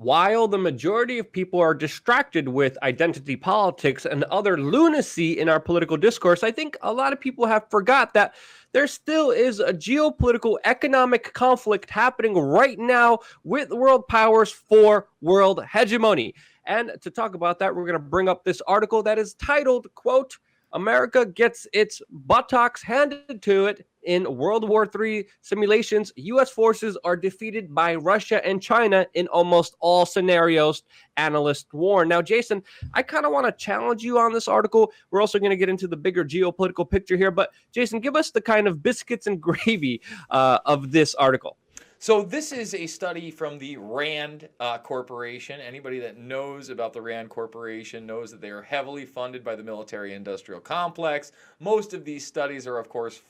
While the majority of people are distracted with identity politics and other lunacy in our political discourse, I think a lot of people have forgot that there still is a geopolitical economic conflict happening right now with world powers for world hegemony. And to talk about that, we're going to bring up this article that is titled, quote, America gets its buttocks handed to it in World War III simulations. U.S. forces are defeated by Russia and China in almost all scenarios, analysts warn. Now, Jason, I kind of want to challenge you on this article. We're also going to get into the bigger geopolitical picture here. But, Jason, give us the kind of biscuits and gravy of this article. So this is a study from the RAND Corporation. Anybody that knows about the RAND Corporation knows that they are heavily funded by the military-industrial complex. Most of these studies are, of course,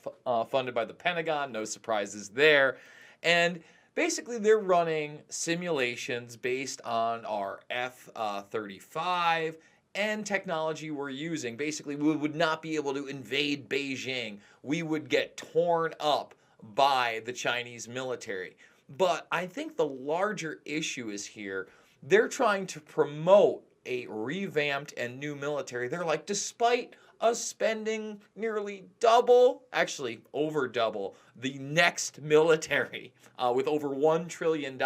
funded by the Pentagon. No surprises there. And basically, they're running simulations based on our F-35 and technology we're using. Basically, we would not be able to invade Beijing. We would get torn up by the Chinese military. But I think the larger issue is here. They're trying to promote a revamped and new military. They're like, despite us spending nearly double, actually over double, the next military with over $1 trillion,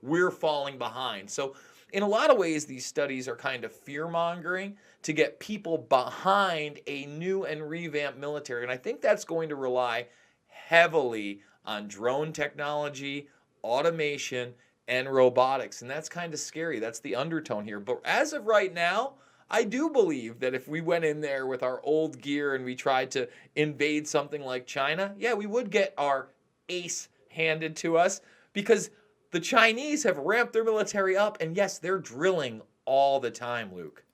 we're falling behind. So in a lot of ways, these studies are kind of fear-mongering to get people behind a new and revamped military. And I think that's going to rely heavily on drone technology, automation, and robotics. And that's kind of scary. That's the undertone here. But as of right now, I do believe that if we went in there with our old gear and we tried to invade something like China, yeah, we would get our ace handed to us because the Chinese have ramped their military up. And yes, they're drilling all the time, Luke.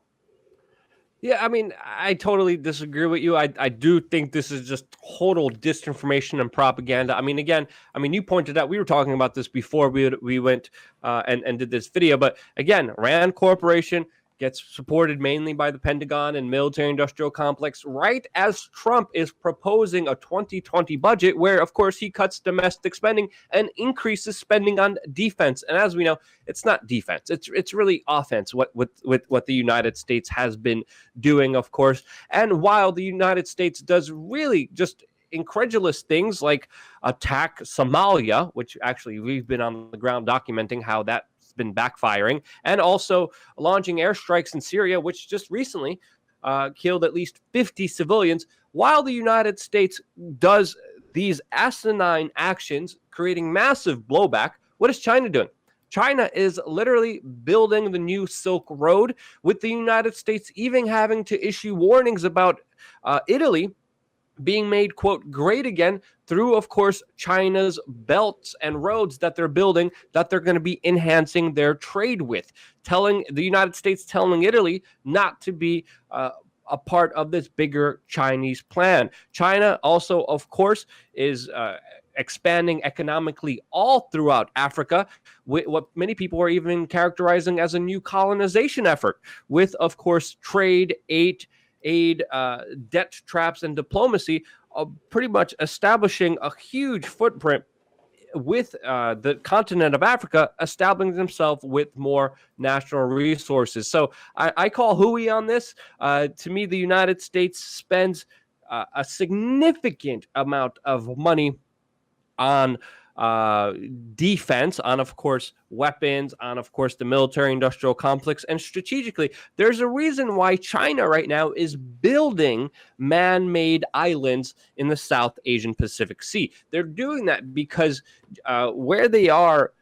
Yeah, I mean, I totally disagree with you. I do think this is just total disinformation and propaganda. I mean, again, you pointed out, we were talking about this before we went and did this video. But again, RAND Corporation gets supported mainly by the Pentagon and military-industrial complex, right as Trump is proposing a 2020 budget where, of course, he cuts domestic spending and increases spending on defense. And as we know, it's not defense. It's really offense, what the United States has been doing, of course. And while the United States does really just incredulous things like attack Somalia, which actually we've been on the ground documenting how that been backfiring, and also launching airstrikes in Syria, which just recently killed at least 50 civilians, while the United States does these asinine actions, creating massive blowback. What is China doing? China is literally building the new Silk Road, with the United States even having to issue warnings about Italy being made, quote, great again through, of course, China's belts and roads that they're building, that they're going to be enhancing their trade with, telling the United States, telling Italy not to be a part of this bigger Chinese plan. China also, of course, is expanding economically all throughout Africa, with what many people are even characterizing as a new colonization effort, with, of course, trade, aid, debt traps, and diplomacy, pretty much establishing a huge footprint with the continent of Africa, establishing themselves with more national resources. So I call hooey on this. To me, the United States spends a significant amount of money on defense, on, of course, weapons, on, of course, the military-industrial complex. And strategically, there's a reason why China right now is building man-made islands in the South Asian Pacific Sea. They're doing that because where they are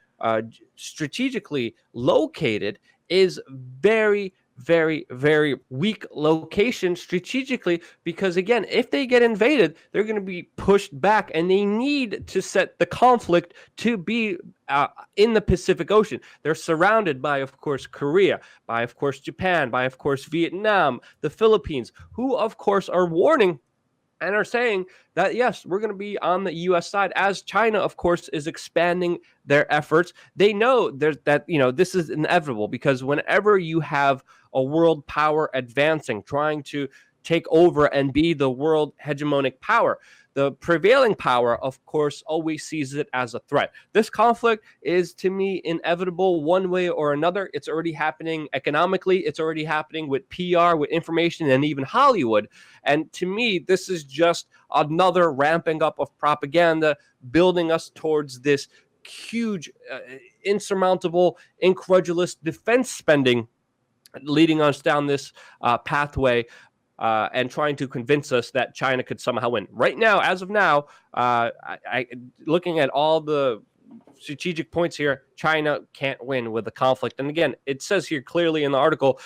strategically located is very, very, very weak location strategically, because again, if they get invaded, they're going to be pushed back, and they need to set the conflict to be in the Pacific Ocean. They're surrounded by, of course, Korea, by, of course, Japan, by, of course, Vietnam, the Philippines, who, of course, are warning and are saying that, yes, we're going to be on the U.S. side, as China, of course, is expanding their efforts. They know that, this is inevitable, because whenever you have a world power advancing, trying to take over and be the world hegemonic power. The prevailing power, of course, always sees it as a threat. This conflict is, to me, inevitable one way or another. It's already happening economically. It's already happening with PR, with information, and even Hollywood. And to me, this is just another ramping up of propaganda, building us towards this huge, insurmountable, incredulous defense spending, leading us down this pathway, and trying to convince us that China could somehow win. Right now, as of now, looking at all the strategic points here, China can't win with the conflict. And again, it says here clearly in the article,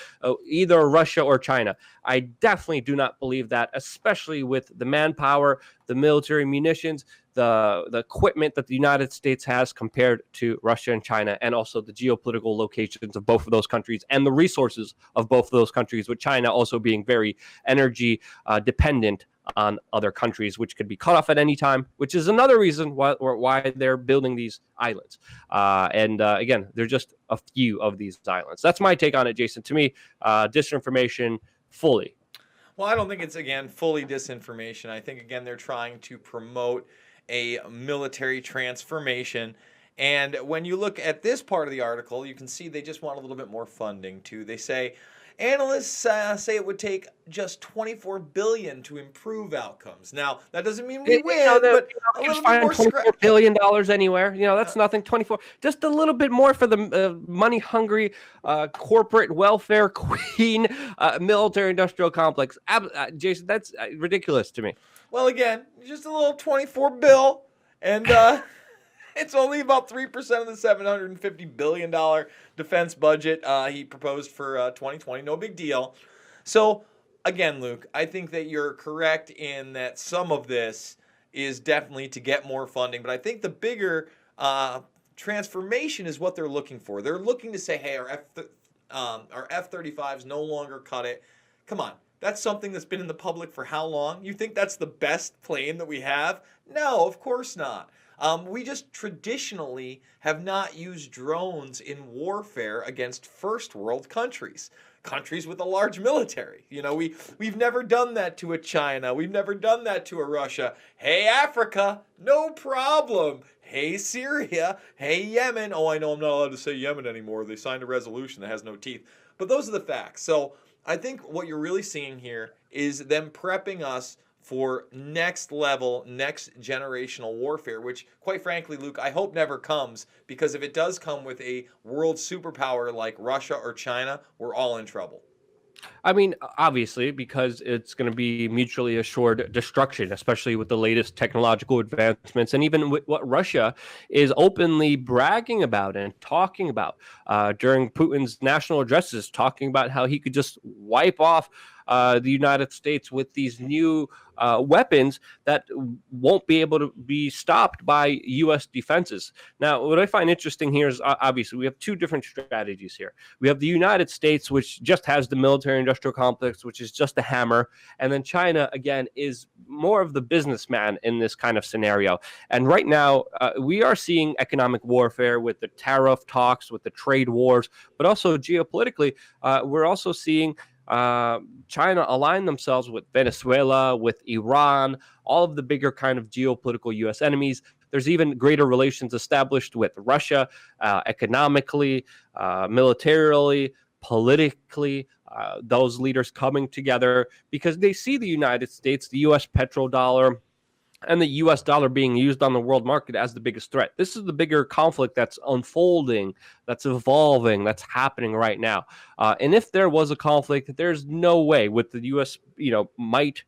either Russia or China. I definitely do not believe that, especially with the manpower, the military munitions, the equipment that the United States has compared to Russia and China, and also the geopolitical locations of both of those countries and the resources of both of those countries, with China also being very energy dependent on other countries, which could be cut off at any time, which is another reason why they're building these islands. Again, they're just a few of these islands. That's my take on it, Jason. To me, disinformation fully. Well, I don't think it's, again, fully disinformation. I think, again, they're trying to promote a military transformation. And when you look at this part of the article, you can see they just want a little bit more funding too. They say analysts say it would take just $24 billion to improve outcomes. Now, that doesn't mean we win, but a little bit more $24 billion anywhere. That's nothing. 24, just a little bit more for the money-hungry corporate welfare queen military-industrial complex. Jason, that's ridiculous to me. Well, again, just a little 24 bill, and it's only about 3% of the $750 billion defense budget he proposed for 2020. No big deal. So, again, Luke, I think that you're correct in that some of this is definitely to get more funding, but I think the bigger transformation is what they're looking for. They're looking to say, hey, our F-35s no longer cut it. Come on. That's something that's been in the public for how long? You think that's the best plane that we have? No, of course not. We just traditionally have not used drones in warfare against first world countries, countries with a large military. We've never done that to a China. We've never done that to a Russia. Hey, Africa, no problem. Hey, Syria. Hey, Yemen. Oh, I know I'm not allowed to say Yemen anymore. They signed a resolution that has no teeth. But those are the facts. So I think what you're really seeing here is them prepping us for next level, next generational warfare, which, quite frankly, Luke, I hope never comes, because if it does come with a world superpower like Russia or China, we're all in trouble. I mean, obviously, because it's going to be mutually assured destruction, especially with the latest technological advancements, and even with what Russia is openly bragging about and talking about during Putin's national addresses, talking about how he could just wipe off the United States with these new weapons that won't be able to be stopped by U.S. defenses. Now, what I find interesting here is obviously we have two different strategies here. We have the United States, which just has the military-industrial complex, which is just a hammer. And then China, again, is more of the businessman in this kind of scenario. And right now, we are seeing economic warfare with the tariff talks, with the trade wars, but also geopolitically, we're also seeing China align themselves with Venezuela, with Iran, all of the bigger kind of geopolitical U.S. enemies. There's even greater relations established with Russia, economically, militarily, politically, those leaders coming together because they see the United States, the U.S. petrodollar, and the U.S. dollar being used on the world market as the biggest threat. This is the bigger conflict that's unfolding, that's evolving, that's happening right now. And if there was a conflict, there's no way with the U.S. Might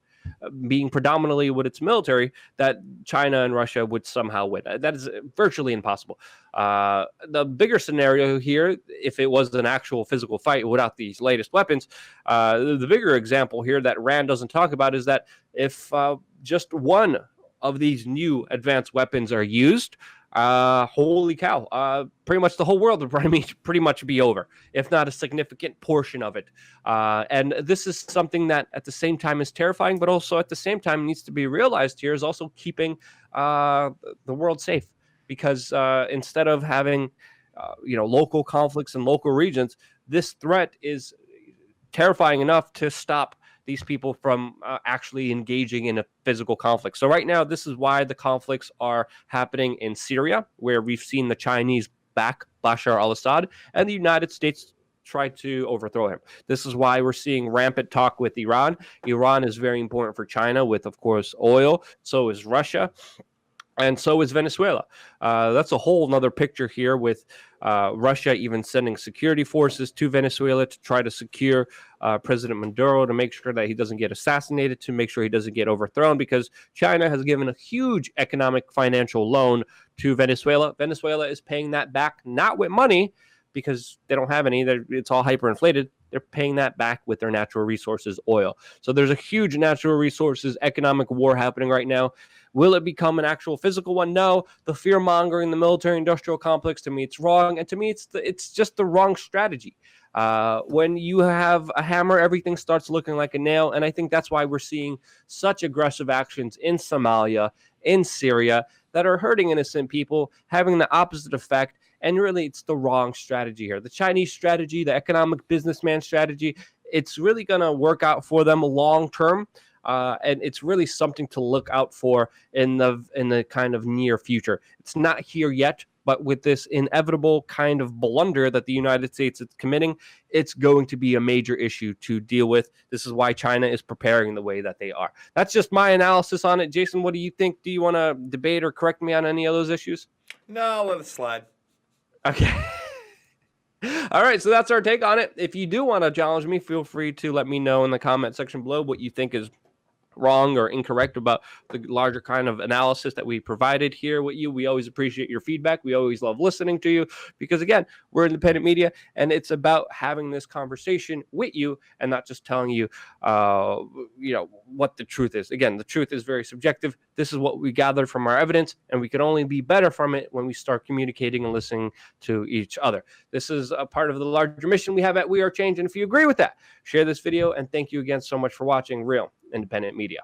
being predominantly with its military that China and Russia would somehow win. That is virtually impossible. The bigger scenario here, if it was an actual physical fight without these latest weapons, the bigger example here that Rand doesn't talk about is that if just one of these new advanced weapons are used, holy cow, pretty much the whole world would pretty much be over, if not a significant portion of it. And this is something that at the same time is terrifying, but also at the same time needs to be realized here is also keeping the world safe. Because instead of having local conflicts in local regions, this threat is terrifying enough to stop these people from actually engaging in a physical conflict. So right now, this is why the conflicts are happening in Syria, where we've seen the Chinese back Bashar al-Assad and the United States try to overthrow him. This is why we're seeing rampant talk with Iran. Iran is very important for China with, of course, oil. So is Russia. And so is Venezuela. That's a whole nother picture here with Russia even sending security forces to Venezuela to try to secure President Maduro, to make sure that he doesn't get assassinated, to make sure he doesn't get overthrown, because China has given a huge economic financial loan to Venezuela. Venezuela is paying that back, not with money, because they don't have any. It's all hyperinflated. They're paying that back with their natural resources, oil. So there's a huge natural resources economic war happening right now. Will it become an actual physical one? No. The fear mongering, the military industrial complex, to me, it's wrong. And to me, it's just the wrong strategy. When you have a hammer, everything starts looking like a nail. And I think that's why we're seeing such aggressive actions in Somalia, in Syria, that are hurting innocent people, having the opposite effect. And really, it's the wrong strategy here. The Chinese strategy, the economic businessman strategy, it's really going to work out for them long term. And it's really something to look out for in the kind of near future. It's not here yet, but with this inevitable kind of blunder that the United States is committing, it's going to be a major issue to deal with. This is why China is preparing the way that they are. That's just my analysis on it. Jason, what do you think? Do you want to debate or correct me on any of those issues? No, let it slide. Okay. All right, so that's our take on it. If you do want to challenge me, feel free to let me know in the comment section below what you think is wrong or incorrect about the larger kind of analysis that we provided here with you. We always appreciate your feedback. We always love listening to you because, again, we're independent media, and it's about having this conversation with you and not just telling you, what the truth is. Again, the truth is very subjective. This is what we gathered from our evidence, and we can only be better from it when we start communicating and listening to each other. This is a part of the larger mission we have at We Are Change, and if you agree with that, share this video, and thank you again so much for watching Real Independent Media.